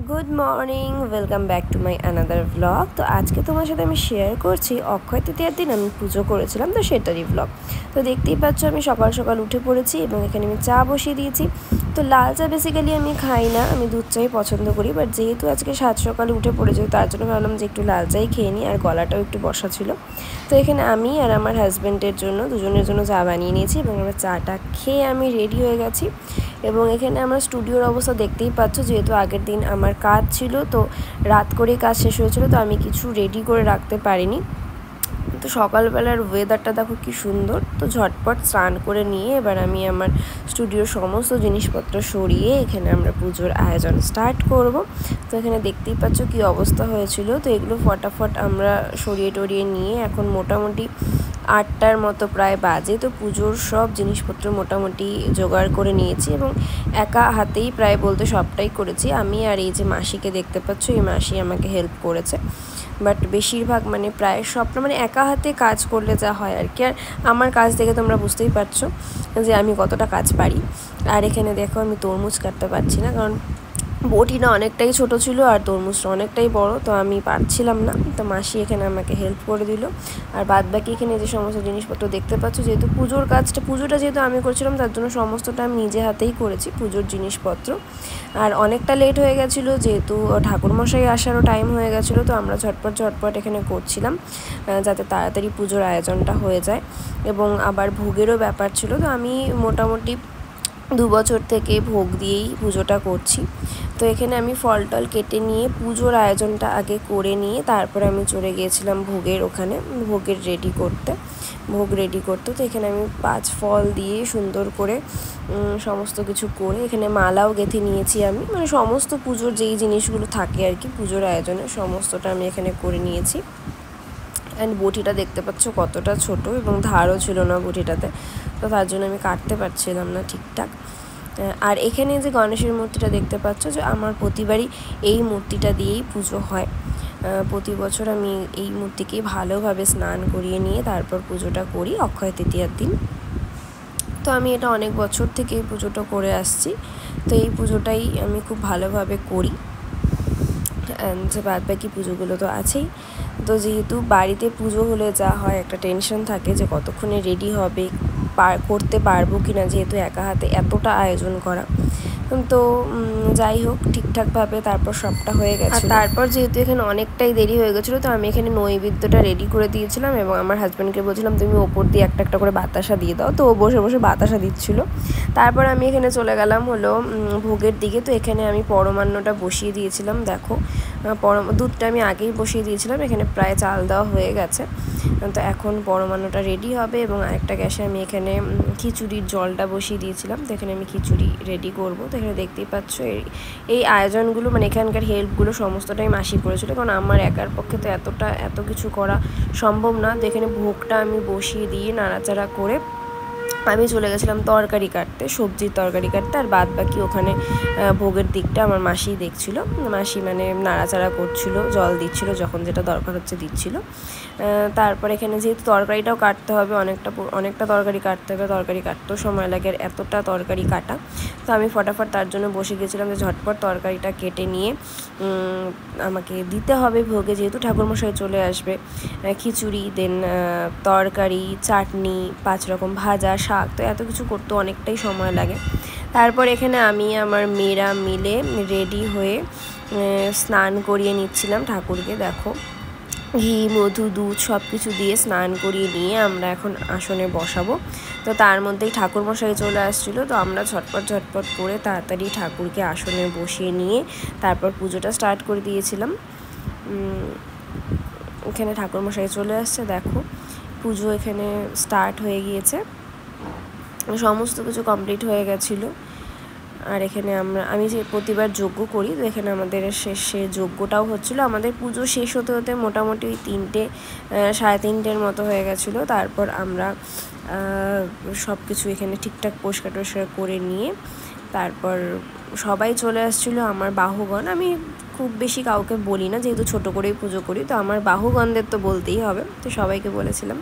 Good morning welcome back to my another vlog. तो आज के तुम्हारे साथ मैं शेयर करছি অক্ষয় তৃতীয়ার দিন আমি পুজো করেছিলাম, তো সেটারই ব্লগ। তো দেখতেই পাচ্ছ আমি সকাল সকাল উঠে পড়েছি এবং এখানে আমি চা বসিয়ে দিয়েছি। তো লাল চা বেসিক্যালি আমি খাই না, আমি দুধ চাই পছন্দ করি, বাট যেহেতু আজকে সাত সকালে উঠে পড়েছি তার জন্য ভাবলাম যে একটু লাল চাই খেয়ে নিই, আর গলাটাও একটু বসা ছিল। তো এখানে আমি আর আমার হাজব্যান্ডের জন্য দুজনের জন্য চা বানিয়ে নিয়েছি এবং আমার চাটা খেয়ে আমি রেডি হয়ে গেছি। এবং এখানে আমার স্টুডিওর অবস্থা দেখতেই পাচ্ছ, যেহেতু আগের দিন আমার কাজ ছিল, তো রাত করে কাজ শেষ হয়েছিল, তো আমি কিছু রেডি করে রাখতে পারিনি। তো সকালবেলার ওয়েদারটা দেখো কি সুন্দর। তো ঝটপট স্নান করে নিয়ে এবার আমি আমার স্টুডিওর সমস্ত জিনিসপত্র সরিয়ে এখানে আমরা পুজোর আয়োজন স্টার্ট করব। তো এখানে দেখতেই পাচ্ছ কি অবস্থা হয়েছিল। তো এগুলো ফটাফট আমরা সরিয়ে টরিয়ে নিয়ে এখন মোটামুটি 8টার মতো প্রায় বাজে। তো পুজোর সব জিনিসপত্র মোটামুটি জোগাড় করে নিয়েছি এবং একা হাতেই প্রায় বলতে সবটাই করেছি আমি। আর এই যে মাসিকে দেখতে পাচ্ছ, এই মাসি আমাকে হেল্প করেছে, বাট বেশিরভাগ মানে প্রায় সবটা মানে একা হাতে কাজ করলে যা হয় আর কি। আর আমার কাজ দেখে তোমরা বুঝতেই পারছো যে আমি কতটা কাজ পারি। আর এখানে দেখো আমি তরমুজ কাটতে পারছি না, কারণ বটিটা অনেকটাই ছোট ছিল আর তরমুজটা অনেকটাই বড়, তো আমি পারছিলাম না। তো মাসি এখানে আমাকে হেল্প করে দিল। আর বাদ বাকি এখানে যে সমস্ত জিনিসপত্র দেখতে পাচ্ছ, যেহেতু পুজোটা যেহেতু আমি করছিলাম, তার জন্য সমস্তটা আমি নিজে হাতেই করেছি পুজোর জিনিসপত্র। আর অনেকটা লেট হয়ে গেছিলো, যেহেতু ঠাকুরমশাই আসারও টাইম হয়ে গেছিলো, তো আমরা ঝটপট এখানে করছিলাম যাতে তাড়াতাড়ি পুজোর আয়োজনটা হয়ে যায়। এবং আবার ভোগেরও ব্যাপার ছিল, তো আমি মোটামুটি 2 বছর থেকে ভোগ দিয়েই পুজোটা করছি। তো এখানে আমি ফল টল কেটে নিয়ে পুজোর আয়োজনটা আগে করে নিয়ে তারপরে আমি চলে গিয়েছিলাম ভোগের ওখানে, ভোগ রেডি করতে। তো এখানে আমি 5 ফল দিয়ে সুন্দর করে সমস্ত কিছু করে এখানে মালাও গেঁথে নিয়েছি আমি, মানে সমস্ত পুজোর যেই জিনিসগুলো থাকে আর কি পুজোর আয়োজনে সমস্তটা আমি এখানে করে নিয়েছি। অ্যান্ড বটিটা দেখতে পাচ্ছ কতটা ছোট এবং ধারও ছিল না বটিটাতে, তো তার জন্য আমি কাটতে পারছিলাম না ঠিকঠাক। আর এখানে যে গণেশের মূর্তিটা দেখতে পাচ্ছ, যে আমার প্রতিবারই এই মূর্তিটা দিয়েই পুজো হয়। প্রতি বছর আমি এই মূর্তিকেই ভালোভাবে স্নান করিয়ে নিয়ে তারপর পুজোটা করি অক্ষয় তৃতীয়ার দিন। তো আমি এটা অনেক বছর থেকে এই পুজোটা করে আসছি, তো এই পুজোটাই আমি খুব ভালোভাবে করি। অ্যান্ড বাদ বাকি পুজোগুলো তো আছেই। তো যেহেতু বাড়িতে পুজো হলে যা হয় একটা টেনশন থাকে যে কতক্ষণে রেডি হবে, করতে পারবো কি না, যেহেতু একা হাতে এতটা আয়োজন করা। তো যাই হোক ঠিকঠাকভাবে তারপর সবটা হয়ে গেছে। তারপর যেহেতু এখানে অনেকটাই দেরি হয়ে গেছিলো, তো আমি এখানে নৈবেদ্যটা রেডি করে দিয়েছিলাম এবং আমার হাজব্যান্ডকে বলছিলাম তুমি ওপর দিয়ে একটা একটা করে বাতাসা দিয়ে দাও, তো ও বসে বসে বাতাসা দিচ্ছিলো। তারপর আমি এখানে চলে গেলাম হলো ভোগের দিকে। তো এখানে আমি পরমান্নটা বসিয়ে দিয়েছিলাম, দেখো দুধটা আমি আগেই বসিয়ে দিয়েছিলাম, এখানে প্রায় চাল দেওয়া হয়ে গেছে। তো এখন পরমান্নটা রেডি হবে এবং আরেকটা গ্যাসে আমি এখানে খিচুড়ির জলটা বসিয়ে দিয়েছিলাম। তো এখানে আমি খিচুড়ি রেডি করব। তো এখানে দেখতেই পাচ্ছ এই আয়োজনগুলো মানে এখানকার হেল্পগুলো সমস্তটাই মাসি করেছিল, কারণ আমার একার পক্ষে তো এত কিছু করা সম্ভব না। তো এখানে ভোগটা আমি বসিয়ে দিয়ে নাড়াচাড়া করে আমি চলে গেছিলাম তরকারি কাটতে, সবজির তরকারি কাটতে। আর বাদ বাকি ওখানে ভোগের দিকটা আমার মাসিই দেখছিল, মাসি মানে নাড়াচাড়া করছিল, জল দিচ্ছিল, যখন যেটা দরকার হচ্ছে দিচ্ছিল। তারপর এখানে যেহেতু তরকারিটাও কাটতে হবে, অনেকটা তরকারি কাটতে হবে, তরকারি কাটতেও সময় লাগে, আর এতটা তরকারি কাটা। তো আমি ফটাফট তার জন্য বসে গেছিলাম যে ঝটপট তরকারিটা কেটে নিয়ে আমাকে দিতে হবে ভোগে, যেহেতু ঠাকুরমশাই চলে আসবে। খিচুড়ি, দেন তরকারি, চাটনি, 5 রকম ভাজা, শাক, তো এত কিছু করতে অনেকটাই সময় লাগে। তারপর এখানে আমি আমার মেয়েরা মিলে রেডি হয়ে স্নান করিয়ে নিচ্ছিলাম ঠাকুরকে। দেখো ঘি, মধু, দুধ সব কিছু দিয়ে স্নান করিয়ে নিয়ে আমরা এখন আসনে বসাবো। তো তার মধ্যেই ঠাকুরমশাই চলে আসছিলো, তো আমরা ঝটপট করে তাড়াতাড়ি ঠাকুরকে আসনে বসিয়ে নিয়ে তারপর পুজোটা স্টার্ট করে দিয়েছিলাম। এখানে ঠাকুরমশাই চলে আসছে, দেখো পুজো এখানে স্টার্ট হয়ে গিয়েছে, সমস্ত কিছু কমপ্লিট হয়ে গেছিলো। আর এখানে আমি যে প্রতিবার যজ্ঞ করি, তো এখানে আমাদের শেষে যজ্ঞটাও হচ্ছিলো। আমাদের পুজো শেষ হতে হতে মোটামুটি ওই 3টে 3:30 মতো হয়ে গেছিলো। তারপর আমরা সব কিছু এখানে ঠিকঠাক পরিষ্কার করে নিয়ে তারপর সবাই চলে আসছিলো। আমার বাহুগণ, আমি খুব বেশি কাউকে বলি না, যেহেতু ছোটো করেই পুজো করি, তো আমার বাহুগণদের তো বলতেই হবে, তো সবাইকে বলেছিলাম।